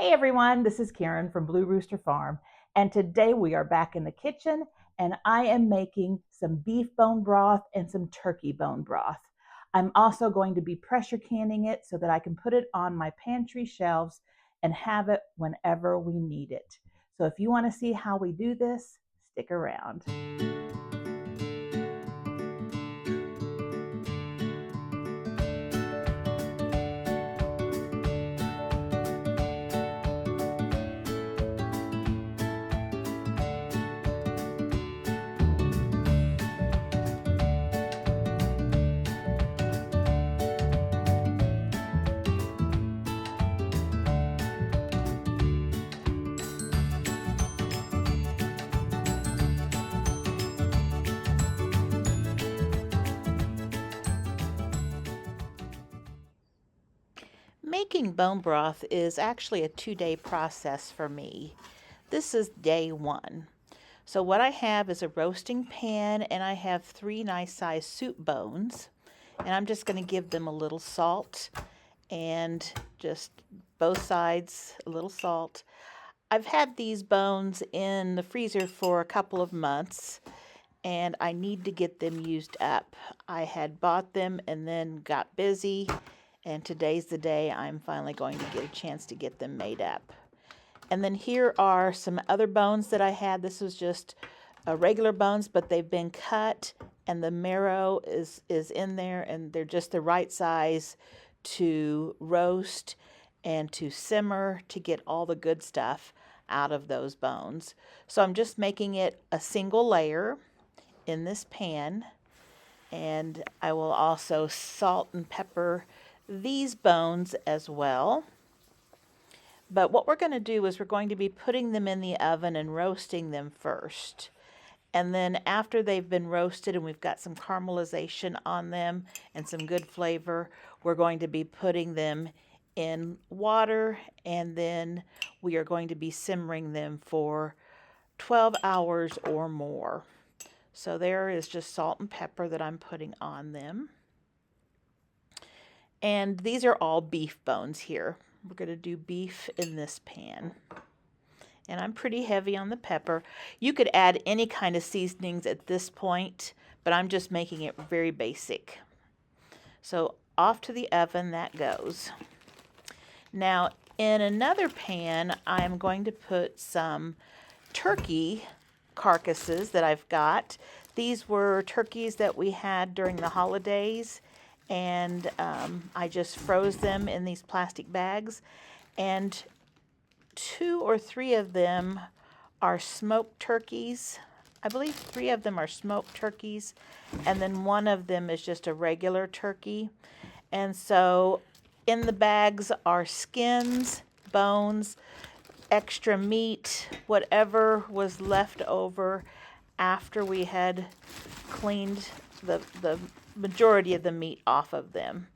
Hey everyone, this is Karen from Blue Rooster Farm, and today we are back in the kitchen and I am making some beef bone broth and some turkey bone broth. I'm also going to be pressure canning it so that I can put it on my pantry shelves and have it whenever we need it. So if you want to see how we do this, stick around. Making bone broth is actually a 2-day process for me. This is day one. So what I have is a roasting pan and I have 3 nice sized soup bones. And I'm just going to give them a little salt and just both sides a little salt. I've had these bones in the freezer for a couple of months and I need to get them used up. I had bought them and then got busy, and today's the day I'm finally going to get a chance to get them made up. And then here are some other bones that I had. This was just regular bones, but they've been cut and the marrow is in there and they're just the right size to roast and to simmer to get all the good stuff out of those bones. So I'm just making it a single layer in this pan, and I will also salt and pepper these bones as well. But what we're going to do is we're going to be putting them in the oven and roasting them first. And then after they've been roasted and we've got some caramelization on them and some good flavor, we're going to be putting them in water, and then we are going to be simmering them for 12 hours or more. So there is just salt and pepper that I'm putting on them. And these are all beef bones here. We're going to do beef in this pan. And I'm pretty heavy on the pepper. You could add any kind of seasonings at this point, but I'm just making it very basic. So off to the oven that goes. Now in another pan, I'm going to put some turkey carcasses that I've got. These were turkeys that we had during the holidays, and I just froze them in these plastic bags, and 2 or 3 of them are smoked turkeys. I believe 3 of them are smoked turkeys, and then 1 of them is just a regular turkey. And so in the bags are skins, bones, extra meat, whatever was left over after we had cleaned the majority of the meat off of them.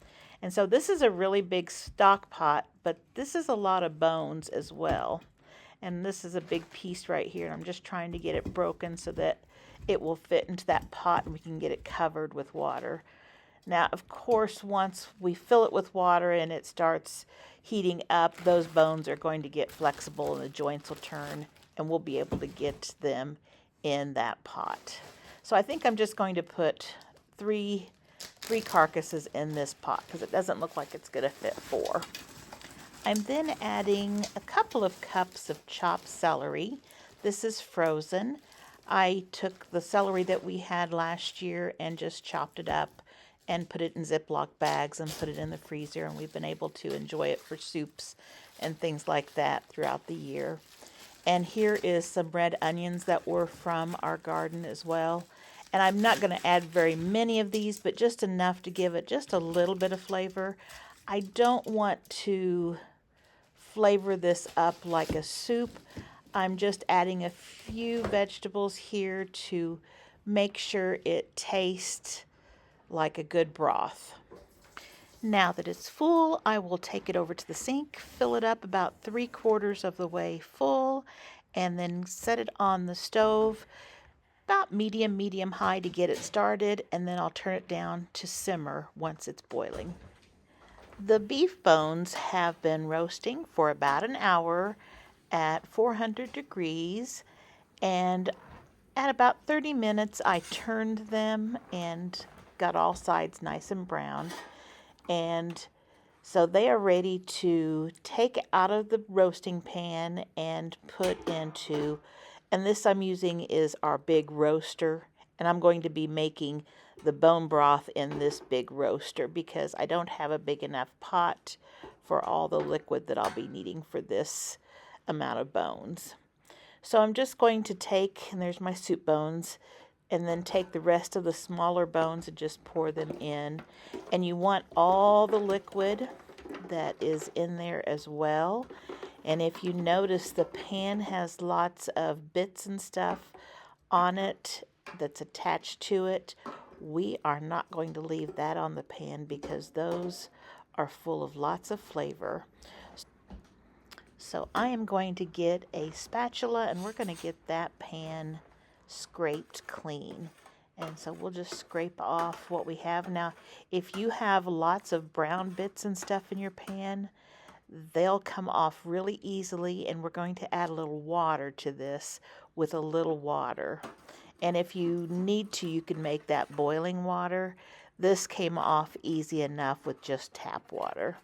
And so this is a really big stock pot, but this is a lot of bones as well. And this is a big piece right here, and I'm just trying to get it broken so that it will fit into that pot and we can get it covered with water. Now, of course, once we fill it with water and it starts heating up, those bones are going to get flexible and the joints will turn, and we'll be able to get them in that pot. So I think I'm just going to put three carcasses in this pot because it doesn't look like it's going to fit 4. I'm then adding a couple of cups of chopped celery. This is frozen. I took the celery that we had last year and just chopped it up and put it in Ziploc bags and put it in the freezer, and we've been able to enjoy it for soups and things like that throughout the year. And here is some red onions that were from our garden as well. And I'm not going to add very many of these, but just enough to give it just a little bit of flavor. I don't want to flavor this up like a soup. I'm just adding a few vegetables here to make sure it tastes like a good broth. Now that it's full, I will take it over to the sink, fill it up about 3/4 of the way full, and then set it on the stove, about medium high to get it started, and then I'll turn it down to simmer once it's boiling. The beef bones have been roasting for about an hour at 400 degrees, and at about 30 minutes I turned them and got all sides nice and brown. And so they are ready to take out of the roasting pan and put into, and this I'm using is our big roaster, and I'm going to be making the bone broth in this big roaster because I don't have a big enough pot for all the liquid that I'll be needing for this amount of bones. So I'm just going to take, and there's my soup bones, and then take the rest of the smaller bones and just pour them in. And you want all the liquid that is in there as well. And if you notice, the pan has lots of bits and stuff on it that's attached to it. We are not going to leave that on the pan because those are full of lots of flavor. So I am going to get a spatula and we're going to get that pan scraped clean. And so we'll just scrape off what we have. Now, if you have lots of brown bits and stuff in your pan, they'll come off really easily, and we're going to add a little water to this with a little water. And if you need to, you can make that boiling water. This came off easy enough with just tap water.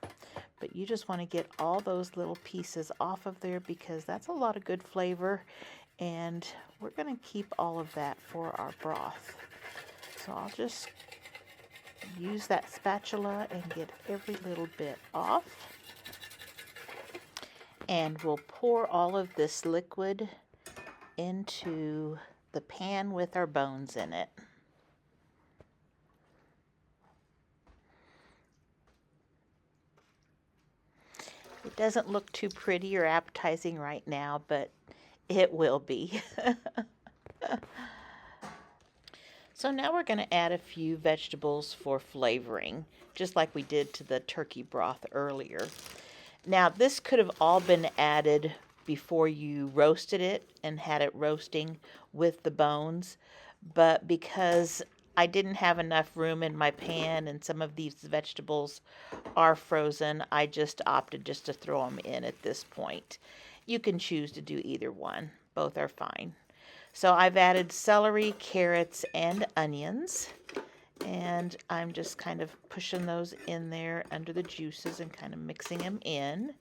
But you just want to get all those little pieces off of there because that's a lot of good flavor, and we're going to keep all of that for our broth. So I'll just use that spatula and get every little bit off. And we'll pour all of this liquid into the pan with our bones in it. It doesn't look too pretty or appetizing right now, but it will be. So now we're going to add a few vegetables for flavoring, just like we did to the turkey broth earlier. Now, this could have all been added before you roasted it and had it roasting with the bones, but because I didn't have enough room in my pan and some of these vegetables are frozen, I just opted just to throw them in at this point. You can choose to do either one. Both are fine. So I've added celery, carrots, and onions. And I'm just kind of pushing those in there under the juices and kind of mixing them in.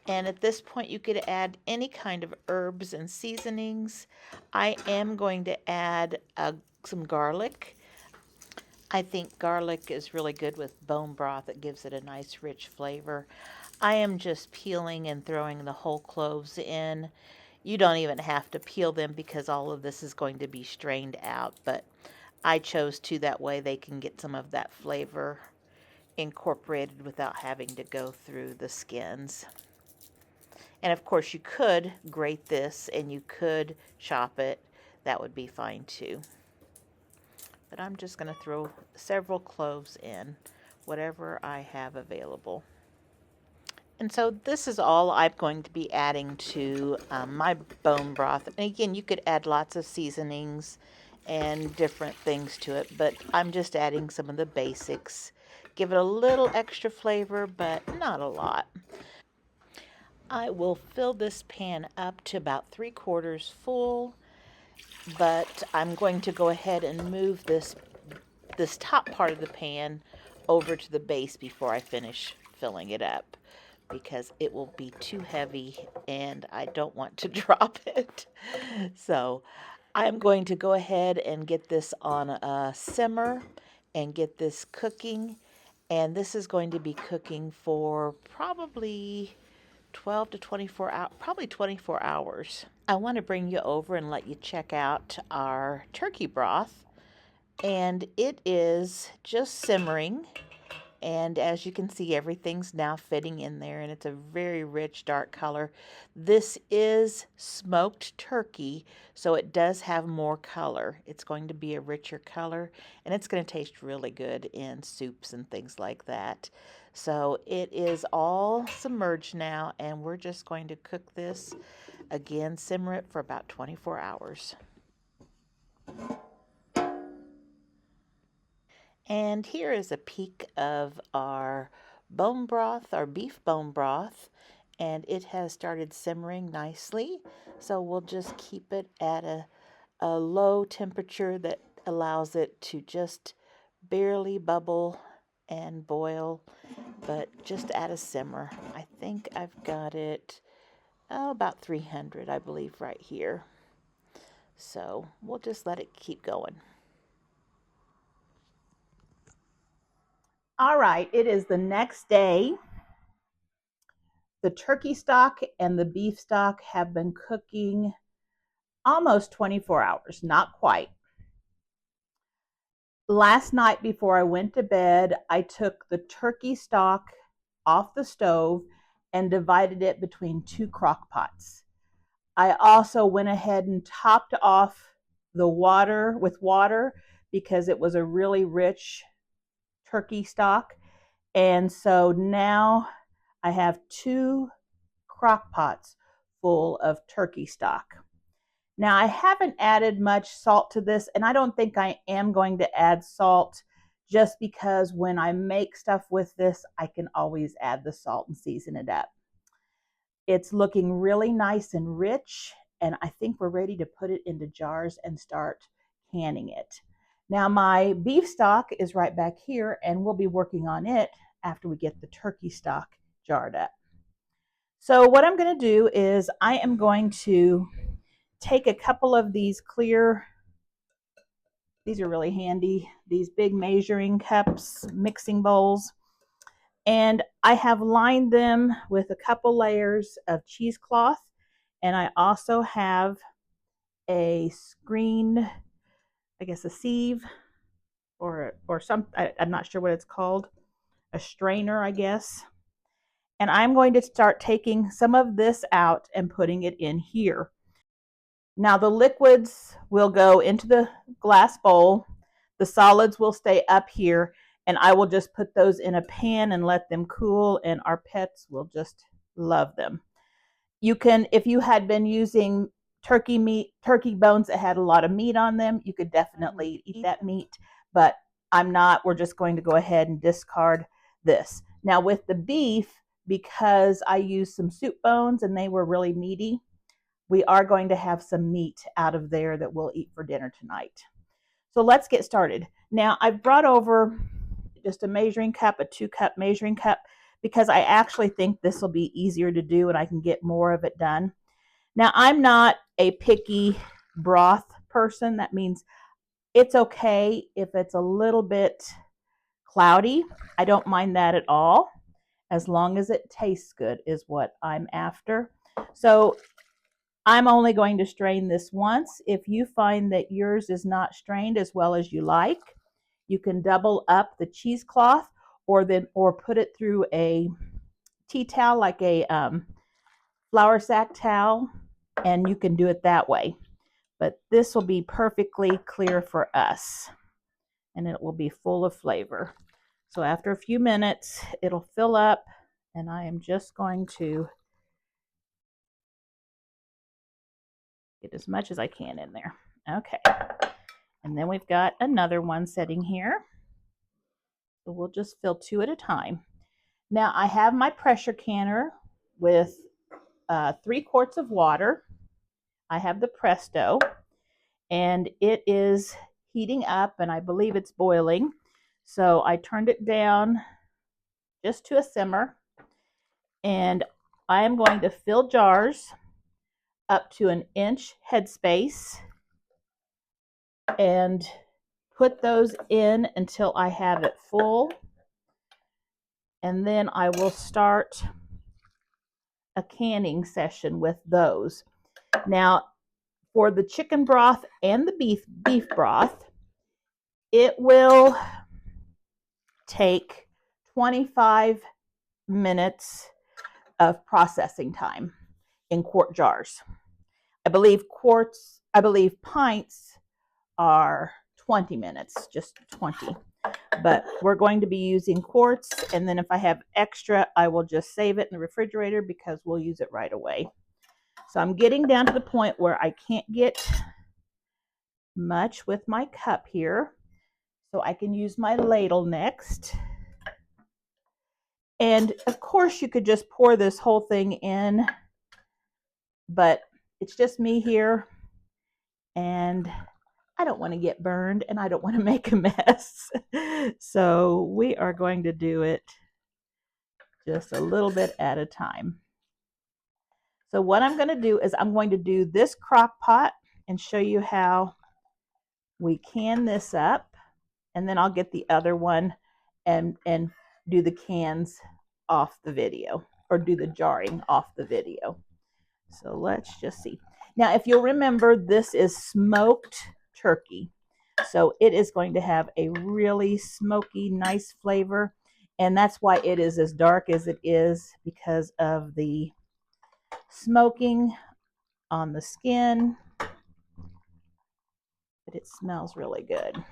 And at this point, you could add any kind of herbs and seasonings. I am going to add some garlic. I think garlic is really good with bone broth. It gives it a nice rich flavor. I am just peeling and throwing the whole cloves in. You don't even have to peel them because all of this is going to be strained out, but I chose to, that way they can get some of that flavor incorporated without having to go through the skins. And of course you could grate this and you could chop it. That would be fine too. But I'm just going to throw several cloves in, whatever I have available. And so this is all I'm going to be adding to my bone broth. And again, you could add lots of seasonings and different things to it, but I'm just adding some of the basics. Give it a little extra flavor, but not a lot. I will fill this pan up to about 3/4 full, but I'm going to go ahead and move this top part of the pan over to the base before I finish filling it up, because it will be too heavy and I don't want to drop it. So I'm going to go ahead and get this on a simmer and get this cooking. And this is going to be cooking for probably 12 to 24 hours, probably 24 hours. I want to bring you over and let you check out our turkey broth. And it is just simmering. And as you can see, everything's now fitting in there, and it's a very rich dark color. This is smoked turkey, so it does have more color. It's going to be a richer color, and it's going to taste really good in soups and things like that. So it is all submerged now, and we're just going to cook this again, simmer it for about 24 hours. And here is a peek of our bone broth, our beef bone broth, and it has started simmering nicely. So we'll just keep it at a low temperature that allows it to just barely bubble and boil, but just at a simmer. I think I've got it about 300, I believe, right here. So we'll just let it keep going. All right, it is the next day. The turkey stock and the beef stock have been cooking almost 24 hours, not quite. Last night before I went to bed, I took the turkey stock off the stove and divided it between 2 crock pots. I also went ahead and topped off the water with water because it was a really rich turkey stock. And so now I have 2 crock pots full of turkey stock. Now, I haven't added much salt to this, and I don't think I am going to add salt just because when I make stuff with this, I can always add the salt and season it up. It's looking really nice and rich, and I think we're ready to put it into jars and start canning it. Now, my beef stock is right back here, and we'll be working on it after we get the turkey stock jarred up. So what I'm going to do is I am going to take a couple of these clear, these are really handy, these big measuring cups, mixing bowls, and I have lined them with a couple layers of cheesecloth, and I also have a screen, I guess a sieve or some, I'm not sure what it's called, a strainer, I guess. And I'm going to start taking some of this out and putting it in here. Now the liquids will go into the glass bowl. The solids will stay up here, and I will just put those in a pan and let them cool, and our pets will just love them. You can, if you had been using turkey bones that had a lot of meat on them, you could definitely eat that meat, but I'm not. We're just going to go ahead and discard this. Now with the beef, because I used some soup bones and they were really meaty, we are going to have some meat out of there that we'll eat for dinner tonight. So let's get started. Now I've brought over just a measuring cup, a 2-cup measuring cup, because I actually think this will be easier to do and I can get more of it done. Now I'm not a picky broth person. That means it's okay if it's a little bit cloudy. I don't mind that at all, as long as it tastes good is what I'm after. So I'm only going to strain this once. If you find that yours is not strained as well as you like, you can double up the cheesecloth or put it through a tea towel, like a flour sack towel, and you can do it that way. But this will be perfectly clear for us, and it will be full of flavor. So after a few minutes, it'll fill up, and I am just going to get as much as I can in there. Okay. And then we've got another one sitting here. So we'll just fill 2 at a time. Now I have my pressure canner with 3 quarts of water. I have the Presto, and it is heating up, and I believe it's boiling. So I turned it down just to a simmer, and I am going to fill jars up to an inch headspace and put those in until I have it full, and then I will start a canning session with those. Now, for the chicken broth and the beef broth, it will take 25 minutes of processing time in quart jars. I believe pints are 20 minutes, just 20. But we're going to be using quarts, and then if I have extra, I will just save it in the refrigerator because we'll use it right away. So I'm getting down to the point where I can't get much with my cup here. So I can use my ladle next. And of course you could just pour this whole thing in, but it's just me here and I don't want to get burned and I don't want to make a mess. So we are going to do it just a little bit at a time. So what I'm going to do is I'm going to do this crock pot and show you how we can this up, and then I'll get the other one and do the cans off the video, or do the jarring off the video. So let's just see. Now, if you'll remember, this is smoked turkey. So it is going to have a really smoky, nice flavor. And that's why it is as dark as it is, because of the smoking on the skin. But it smells really good.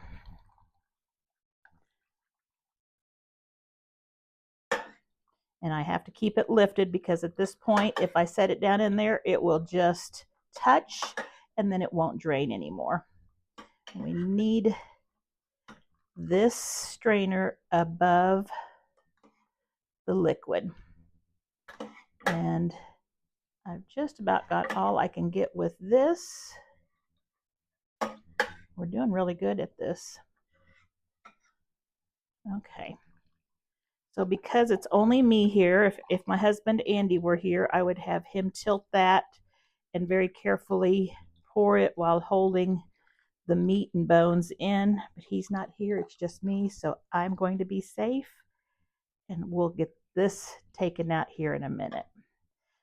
And I have to keep it lifted because at this point, if I set it down in there, it will just touch and then it won't drain anymore. We need this strainer above the liquid. And I've just about got all I can get with this. We're doing really good at this. Okay. So because it's only me here, if my husband Andy were here, I would have him tilt that and very carefully pour it while holding the meat and bones in. But he's not here, it's just me, so I'm going to be safe. And we'll get this taken out here in a minute.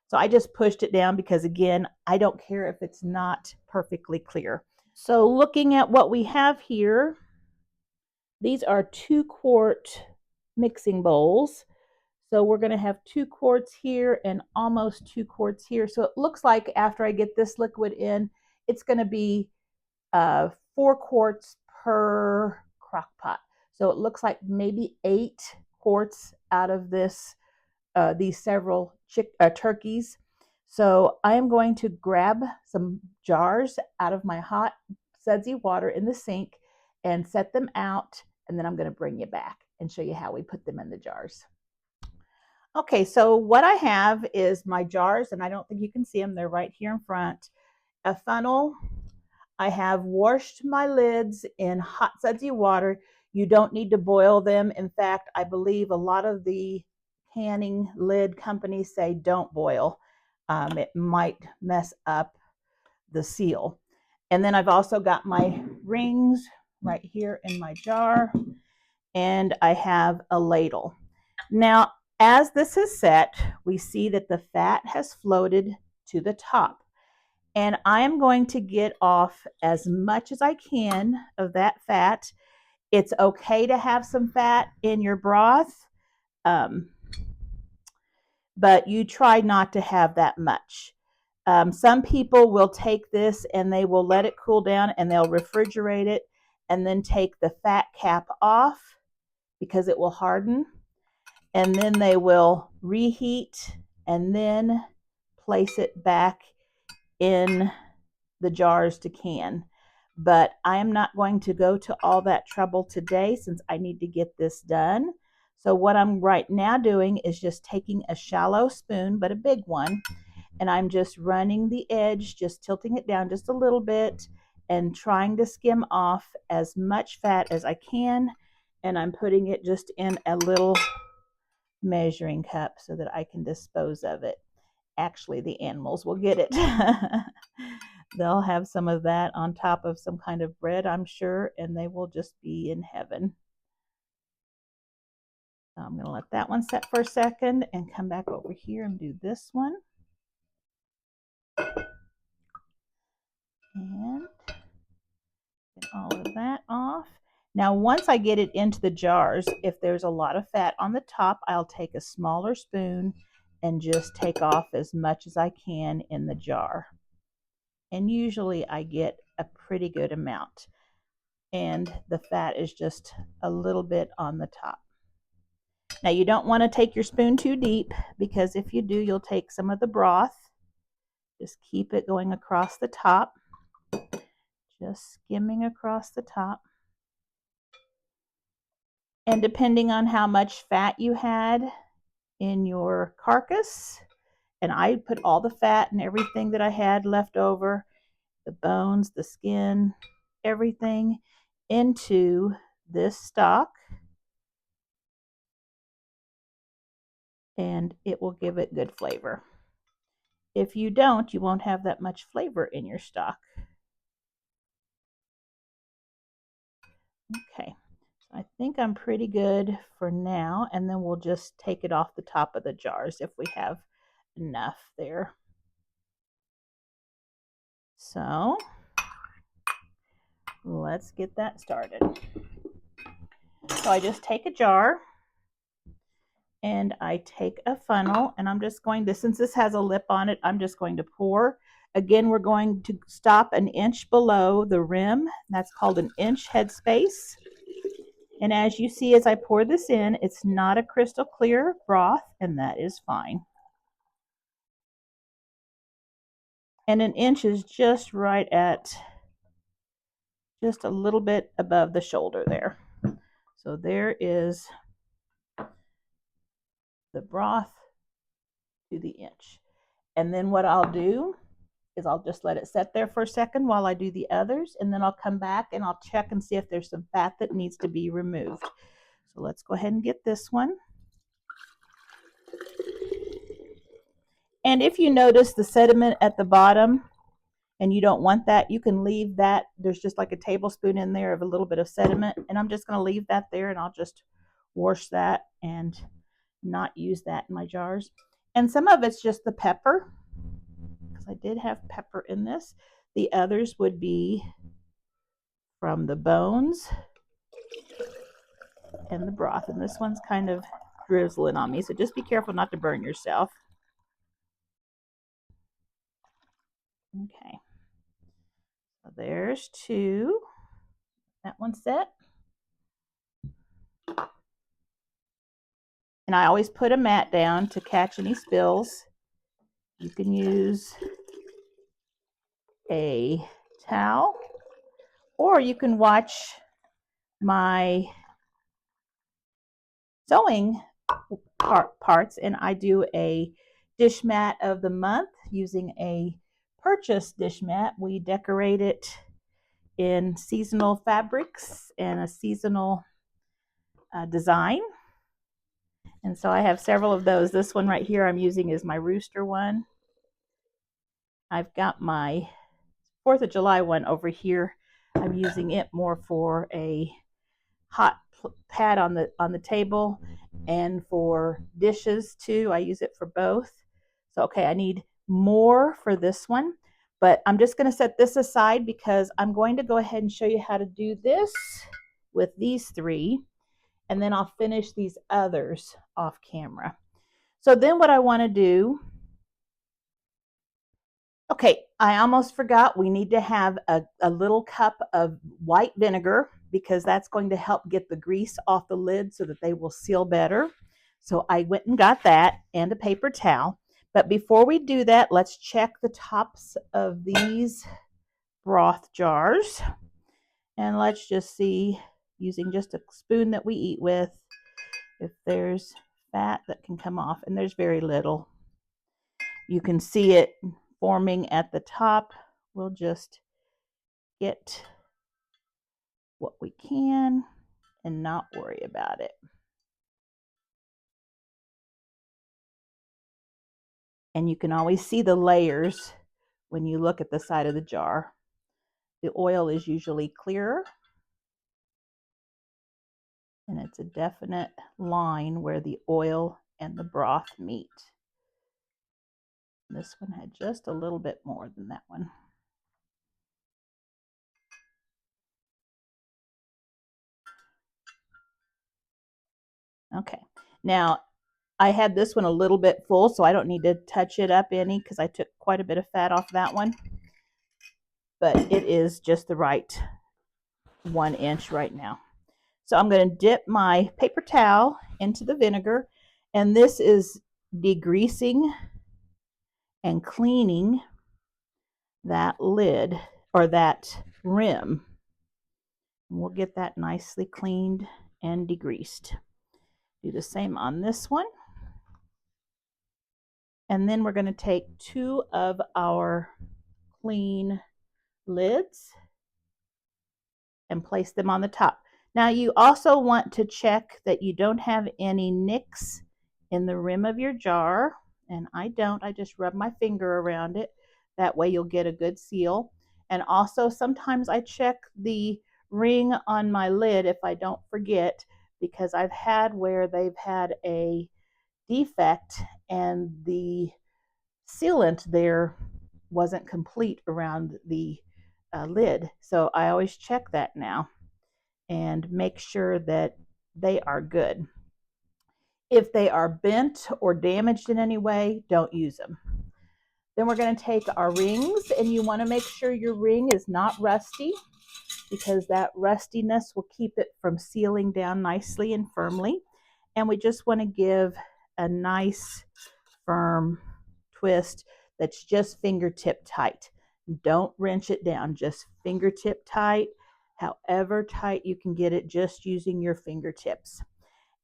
So I just pushed it down because, again, I don't care if it's not perfectly clear. So looking at what we have here, these are 2-quart mixing bowls. So we're going to have 2 quarts here and almost 2 quarts here. So it looks like after I get this liquid in, it's going to be 4 quarts per crock pot. So it looks like maybe 8 quarts out of this, these several turkeys. So I am going to grab some jars out of my hot sudsy water in the sink and set them out, and then I'm going to bring you back and show you how we put them in the jars. Okay, so what I have is my jars, and I don't think you can see them. They're right here in front. A funnel. I have washed my lids in hot sudsy water. You don't need to boil them. In fact, I believe a lot of the canning lid companies say don't boil. It might mess up the seal. And then I've also got my rings right here in my jar, and I have a ladle. Now, as this is set, we see that the fat has floated to the top. And I am going to get off as much as I can of that fat. It's okay to have some fat in your broth, but you try not to have that much. Some people will take this and they will let it cool down and they'll refrigerate it and then take the fat cap off because it will harden. And then they will reheat and then place it back in the jars to can. But I am not going to go to all that trouble today since I need to get this done. So what I'm right now doing is just taking a shallow spoon, but a big one, and I'm just running the edge, just tilting it down just a little bit and trying to skim off as much fat as I can. And I'm putting it just in a little measuring cup so that I can dispose of it. Actually, the animals will get it. They'll have some of that on top of some kind of bread, I'm sure, and they will just be in heaven. So I'm going to let that one set for a second and come back over here and do this one. And get all of that off. Now, once I get it into the jars, if there's a lot of fat on the top, I'll take a smaller spoon and just take off as much as I can in the jar. And usually I get a pretty good amount. And the fat is just a little bit on the top. Now, you don't want to take your spoon too deep because if you do, you'll take some of the broth. Just keep it going across the top. Just skimming across the top. And depending on how much fat you had in your carcass, and I put all the fat and everything that I had left over, the bones, the skin, everything into this stock, and it will give it good flavor. If you don't, you won't have that much flavor in your stock. Okay, so I think I'm pretty good for now, and then we'll just take it off the top of the jars if we have enough there. So let's get that started. So I just take a jar and I take a funnel, and I'm just going to, since this has a lip on it, I'm just going to pour. Again, we're going to stop an inch below the rim. That's called an inch headspace. And as you see, as I pour this in, it's not a crystal clear broth, and that is fine. And an inch is just right at just a little bit above the shoulder there. So there is the broth to the inch. And then what I'll do is I'll just let it set there for a second while I do the others, and then I'll come back and I'll check and see if there's some fat that needs to be removed. So let's go ahead and get this one. And if you notice the sediment at the bottom and you don't want that, you can leave that. There's just like a tablespoon in there of a little bit of sediment, and I'm just going to leave that there, and I'll just wash that and not use that in my jars. And some of it's just the pepper, because I did have pepper in this. The others would be from the bones and the broth, and this one's kind of drizzling on me, so just be careful not to burn yourself. Okay, so there's two. That one's set. And I always put a mat down to catch any spills. You can use a towel, or you can watch my sewing parts, and I do a dish mat of the month using a purchased dish mat. We decorate it in seasonal fabrics and a seasonal design. And so I have several of those. This one right here I'm using is my rooster one. I've got my 4th of July one over here. I'm using it more for a hot pad on the table, and for dishes too. I use it for both. So okay, I need more for this one, but I'm just going to set this aside because I'm going to go ahead and show you how to do this with these three, and then I'll finish these others off camera. So then what I want to do, okay, I almost forgot, we need to have a little cup of white vinegar, because that's going to help get the grease off the lid so that they will seal better. So I went and got that, and a paper towel. But before we do that, let's check the tops of these broth jars. And let's just see, using just a spoon that we eat with, if there's fat that can come off. And there's very little. You can see it forming at the top. We'll just get what we can and not worry about it. And you can always see the layers when you look at the side of the jar. The oil is usually clearer, and it's a definite line where the oil and the broth meet. This one had just a little bit more than that one. Okay, now I had this one a little bit full, so I don't need to touch it up any because I took quite a bit of fat off that one. But it is just the right 1 inch right now. So I'm going to dip my paper towel into the vinegar, and this is degreasing and cleaning that lid, or that rim. And we'll get that nicely cleaned and degreased. Do the same on this one. And then we're going to take 2 of our clean lids and place them on the top. Now you also want to check that you don't have any nicks in the rim of your jar, and I don't. I just rub my finger around it. That way you'll get a good seal. And also sometimes I check the ring on my lid if I don't forget, because I've had where they've had a defect and the sealant there wasn't complete around the lid. So I always check that now and make sure that they are good. If they are bent or damaged in any way, don't use them. Then we're going to take our rings, and you want to make sure your ring is not rusty, because that rustiness will keep it from sealing down nicely and firmly. And we just want to give a nice firm twist that's just fingertip tight. Don't wrench it down, just fingertip tight, however tight you can get it, just using your fingertips.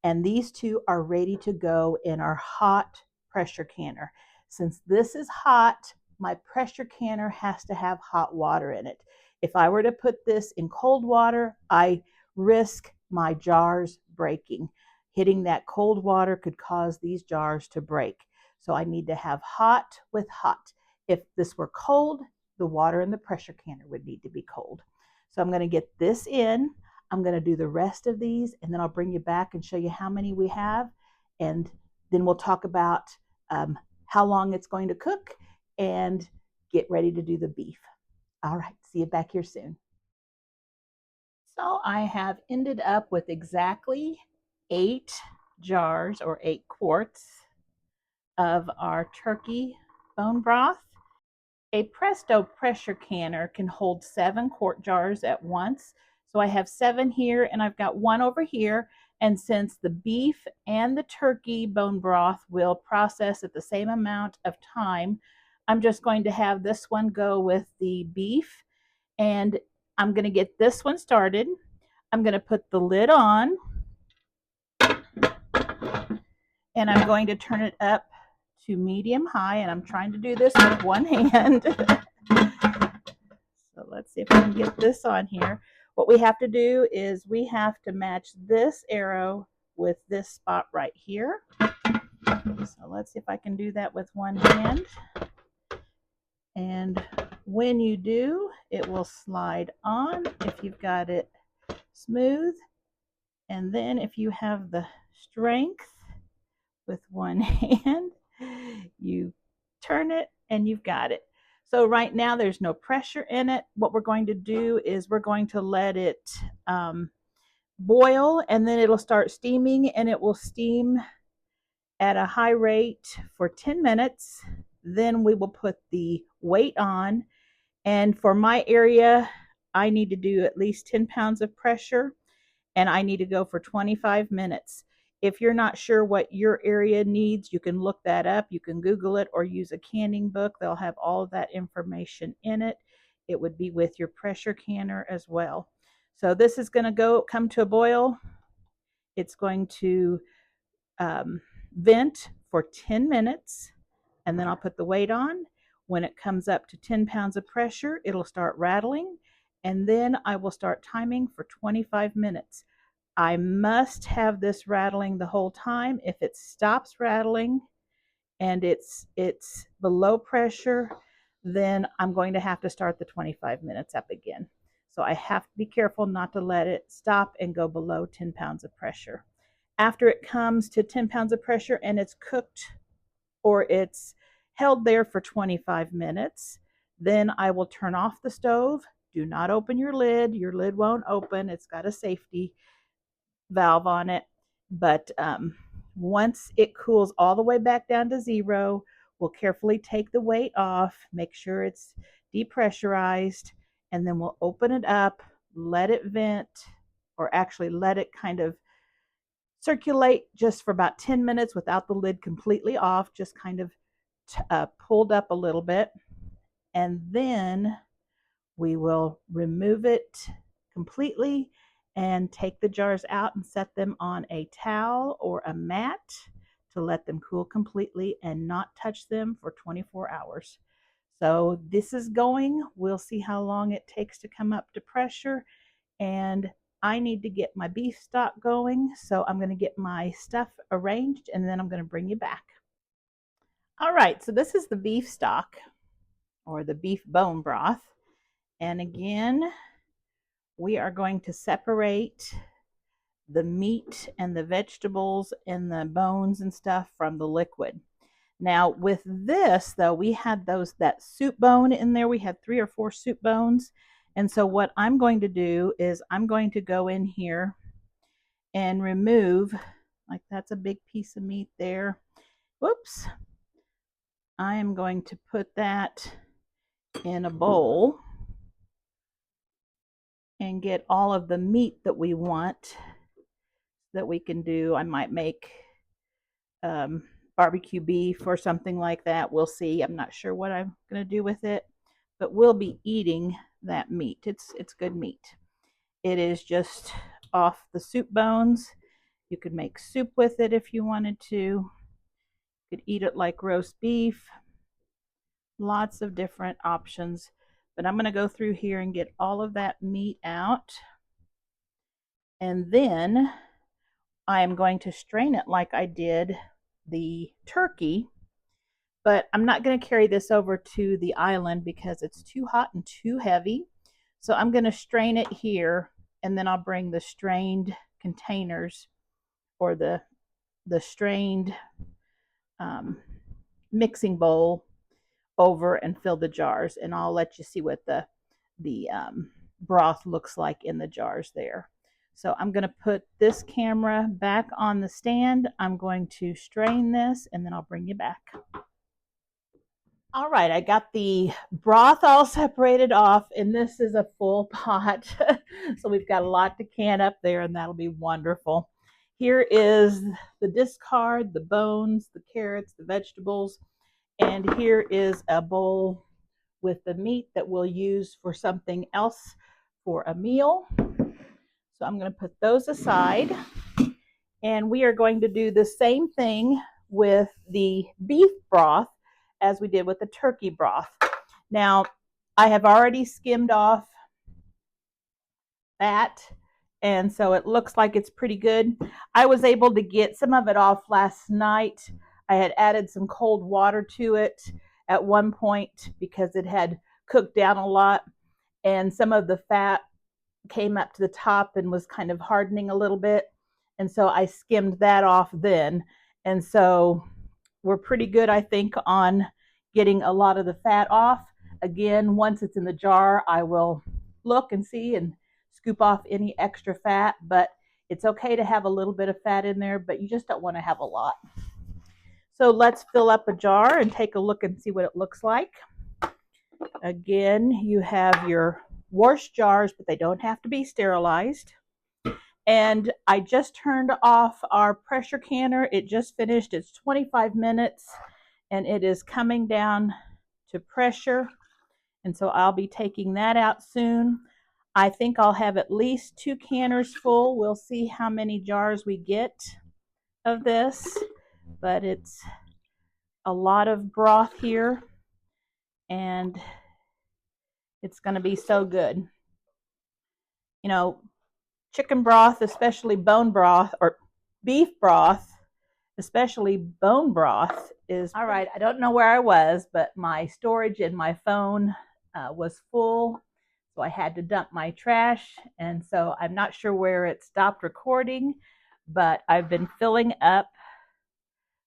And these 2 are ready to go in our hot pressure canner. Since this is hot, my pressure canner has to have hot water in it. If I were to put this in cold water, I risk my jars breaking. Hitting that cold water could cause these jars to break. So I need to have hot with hot. If this were cold, the water in the pressure canner would need to be cold. So I'm going to get this in. I'm going to do the rest of these, and then I'll bring you back and show you how many we have. And then we'll talk about how long it's going to cook and get ready to do the beef. All right, see you back here soon. So I have ended up with exactly 8 jars or 8 quarts of our turkey bone broth. A Presto pressure canner can hold 7 quart jars at once. So I have 7 here, and I've got 1 over here. And since the beef and the turkey bone broth will process at the same amount of time, I'm just going to have this one go with the beef. And I'm going to get this one started. I'm going to put the lid on, and I'm going to turn it up to medium high. And I'm trying to do this with one hand. So let's see if I can get this on here. What we have to do is we have to match this arrow with this spot right here. So let's see if I can do that with one hand. And when you do, it will slide on if you've got it smooth. And then if you have the strength with one hand, you turn it and you've got it. So right now there's no pressure in it. What we're going to do is we're going to let it boil, and then it'll start steaming, and it will steam at a high rate for 10 minutes. Then we will put the weight on, and for my area, I need to do at least 10 pounds of pressure, and I need to go for 25 minutes. If you're not sure what your area needs, you can look that up. You can Google it or use a canning book. They'll have all of that information in it. It would be with your pressure canner as well. So this is going to come to a boil. It's going to vent for 10 minutes, and then I'll put the weight on. When it comes up to 10 pounds of pressure, it'll start rattling, and then I will start timing for 25 minutes. I must have this rattling the whole time. If it stops rattling and it's below pressure, then I'm going to have to start the 25 minutes up again. So I have to be careful not to let it stop and go below 10 pounds of pressure. After it comes to 10 pounds of pressure and it's cooked or it's held there for 25 minutes, then I will turn off the stove. Do not open your lid. Your lid won't open. It's got a safety valve on it. But once it cools all the way back down to 0, we'll carefully take the weight off, make sure it's depressurized, and then we'll open it up, let it vent, or actually let it kind of circulate just for about 10 minutes without the lid completely off, just kind of pulled up a little bit. And then we will remove it completely, and take the jars out and set them on a towel or a mat to let them cool completely and not touch them for 24 hours. So this is going. We'll see how long it takes to come up to pressure. And I need to get my beef stock going. So I'm going to get my stuff arranged and then I'm going to bring you back. All right, so this is the beef stock or the beef bone broth. And again, we are going to separate the meat and the vegetables and the bones and stuff from the liquid. Now with this though, we had that soup bone in there. We had 3 or 4 soup bones. And so what I'm going to do is I'm going to go in here and remove, like that's a big piece of meat there. Whoops. I am going to put that in a bowl and get all of the meat that we want that we can do. I might make barbecue beef or something like that. We'll see. I'm not sure what I'm going to do with it, but we'll be eating that meat. It's good meat. It is just off the soup bones. You could make soup with it if you wanted to. You could eat it like roast beef. Lots of different options. But I'm going to go through here and get all of that meat out. And then I am going to strain it like I did the turkey, but I'm not going to carry this over to the island because it's too hot and too heavy. So I'm going to strain it here, and then I'll bring the strained containers or the strained mixing bowl over and fill the jars, and I'll let you see what the broth looks like in the jars there. So I'm going to put this camera back on the stand. I'm going to strain this and then I'll bring you back. All right, I got the broth all separated off, and this is a full pot. So we've got a lot to can up there, and that'll be wonderful. Here is the discard, the bones, the carrots, the vegetables, and here is a bowl with the meat that we'll use for something else for a meal. So I'm going to put those aside, and we are going to do the same thing with the beef broth as we did with the turkey broth. Now, I have already skimmed off that, and so it looks like it's pretty good. I was able to get some of it off last night. I had added some cold water to it at one point because it had cooked down a lot, and some of the fat came up to the top and was kind of hardening a little bit. And so I skimmed that off then. And so we're pretty good, I think, on getting a lot of the fat off. Again, once it's in the jar, I will look and see and scoop off any extra fat, but it's okay to have a little bit of fat in there, but you just don't want to have a lot. So let's fill up a jar and take a look and see what it looks like. Again, you have your wash jars, but they don't have to be sterilized. And I just turned off our pressure canner. It just finished. It's 25 minutes and it is coming down to pressure. And so I'll be taking that out soon. I think I'll have at least 2 canners full. We'll see how many jars we get of this, but it's a lot of broth here and it's going to be so good. You know, chicken broth, especially bone broth, or beef broth, especially bone broth, is all right. I don't know where I was, but my storage in my phone was full, so I had to dump my trash, and so I'm not sure where it stopped recording, but I've been filling up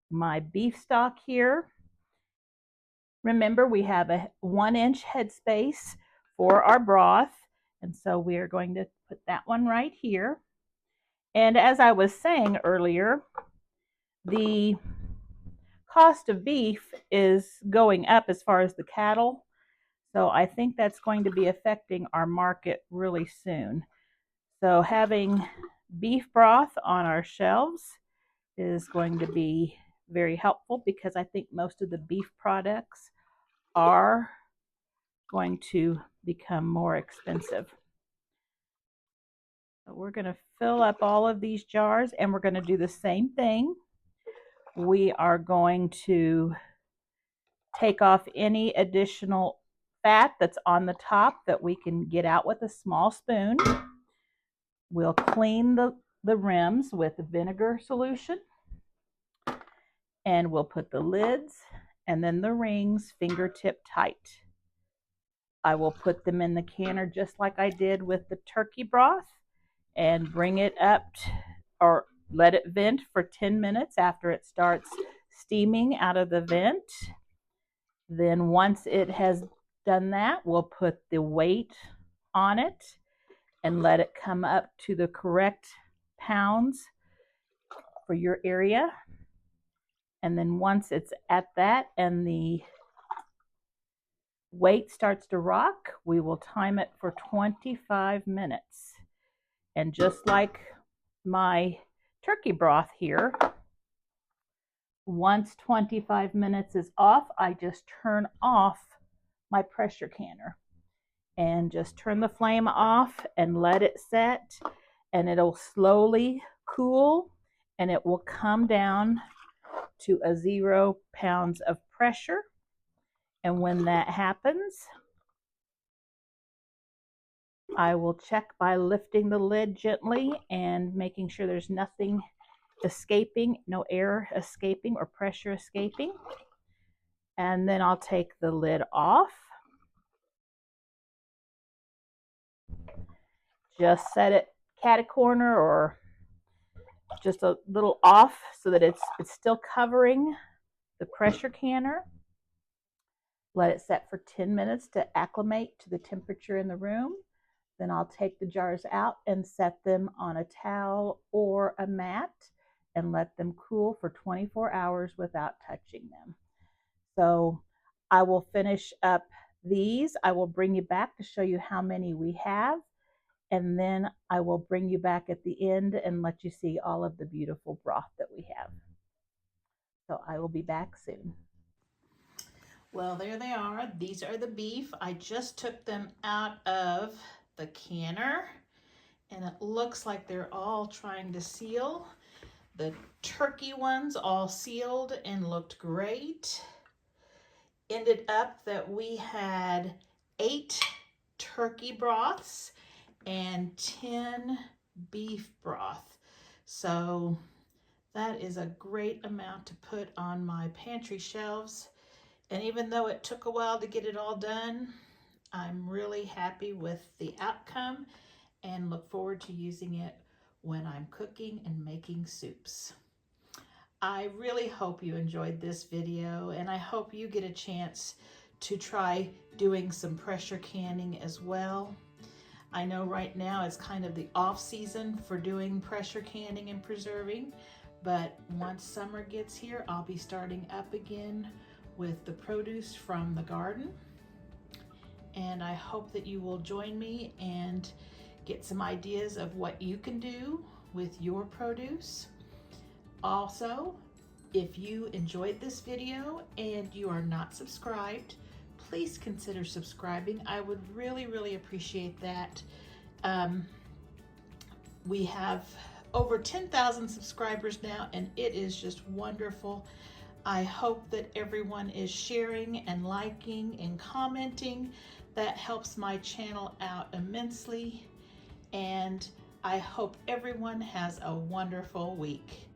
my beef stock here. Remember, we have a 1-inch headspace for our broth, and so we are going to put that one right here. And as I was saying earlier, the cost of beef is going up as far as the cattle. So I think that's going to be affecting our market really soon. So having beef broth on our shelves is going to be very helpful because I think most of the beef products are going to become more expensive. So we're going to fill up all of these jars, and we're going to do the same thing. We are going to take off any additional fat that's on the top that we can get out with a small spoon. We'll clean the rims with vinegar solution, and we'll put the lids and then the rings fingertip tight. I will put them in the canner just like I did with the turkey broth and bring it up or let it vent for 10 minutes after it starts steaming out of the vent. Then once it has done that, we'll put the weight on it and let it come up to the correct pounds for your area. And then once it's at that and the weight starts to rock, we will time it for 25 minutes. And just like my turkey broth here, once 25 minutes is off, I just turn off my pressure canner and just turn the flame off and let it set, and it'll slowly cool and it will come down to a 0 pounds of pressure. And when that happens, I will check by lifting the lid gently and making sure there's nothing escaping, no air escaping or pressure escaping. And then I'll take the lid off. Just set it catty corner or just a little off so that it's still covering the pressure canner. Let it set for 10 minutes to acclimate to the temperature in the room. Then I'll take the jars out and set them on a towel or a mat and let them cool for 24 hours without touching them. So I will finish up these. I will bring you back to show you how many we have, and then I will bring you back at the end and let you see all of the beautiful broth that we have. So I will be back soon. Well, there they are. These are the beef. I just took them out of the canner, and it looks like they're all trying to seal. The turkey ones all sealed and looked great. Ended up that we had 8 turkey broths and 10 beef broth. So that is a great amount to put on my pantry shelves. And even though it took a while to get it all done, I'm really happy with the outcome and look forward to using it when I'm cooking and making soups. I really hope you enjoyed this video, and I hope you get a chance to try doing some pressure canning as well. I know right now it's kind of the off season for doing pressure canning and preserving, but once summer gets here, I'll be starting up again with the produce from the garden. And I hope that you will join me and get some ideas of what you can do with your produce. Also, if you enjoyed this video and you are not subscribed, please consider subscribing. I would really, really appreciate that. We have over 10,000 subscribers now, and it is just wonderful. I hope that everyone is sharing and liking and commenting. That helps my channel out immensely. And I hope everyone has a wonderful week.